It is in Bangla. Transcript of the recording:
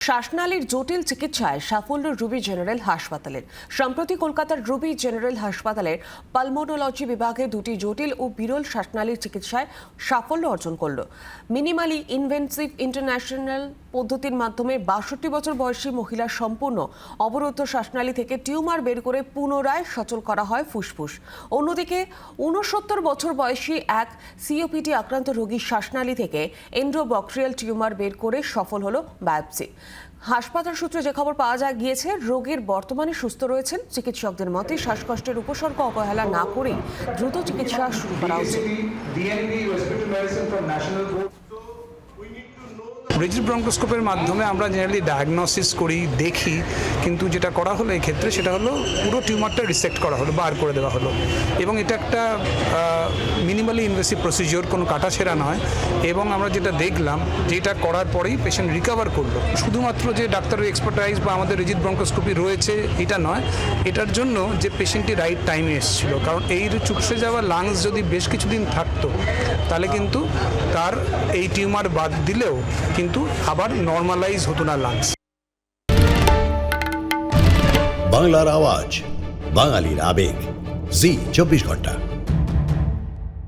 শ্বাসনালীর জটিল চিকিৎসায় সাফল্য রুবি জেনারেল হাসপাতালের। সম্প্রতি কলকাতার রুবি জেনারেল হাসপাতালের পালমোনোলজি বিভাগে দুটি জটিল ও বিরল শ্বাসনালীর চিকিৎসায় সাফল্য অর্জন করল। মিনিমালি ইনভেন্সিভ ইন্টারন্যাশনাল পদ্ধতির মাধ্যমে 62 বছর বয়সী মহিলার সম্পূর্ণ অবরুদ্ধ শ্বাসনালী থেকে টিউমার বের করে পুনরায় সচল করা হয় ফুসফুস। অন্যদিকে 69 বছর বয়সী এক সিওপিডি আক্রান্ত রোগীর শ্বাসনালী থেকে এন্ডোবক্ট্রিয়াল টিউমার বের করে সফল হলো বায়োপসি। হাসপাতাল সূত্রে যে খবর পাওয়া গিয়েছে, রোগীর বর্তমানে সুস্থ রয়েছেন। চিকিৎসকদের মতে শ্বাসকষ্টের উপসর্গ অবহেলা না করেই দ্রুত চিকিৎসা শুরু করা উচিত। রিজিড ব্রঙ্কোস্কোপের মাধ্যমে আমরা জেনারেলি ডায়াগনোসিস করি, দেখি, কিন্তু যেটা করা হলো এই ক্ষেত্রে সেটা হলো পুরো টিউমারটা রিসেক্ট করা হলো, বার করে দেওয়া হলো। এবং এটা একটা মিনিমালি ইনভেসিভ প্রসিজিওর, কোনো কাটাছেঁড়া নয়। এবং আমরা যেটা দেখলাম, যেটা করার পরেই পেশেন্ট রিকভার করলো। শুধুমাত্র যে ডাক্তারের এক্সপার্টাইজ বা আমাদের রিজিড ব্রঙ্কোস্কোপি রয়েছে এটা নয়, এটার জন্য যে পেশেন্টটি রাইট টাইমে এসেছিল। কারণ এই চুপসে যাওয়া লাংস যদি বেশ কিছুদিন থাকতো তাহলে কিন্তু তার এই টিউমার বাদ দিলেও কিন্তু আবার নর্মালাইজ হতো না লাংস। বাংলার আওয়াজ, বাঙালির আবেগ, জি 24 ঘন্টা।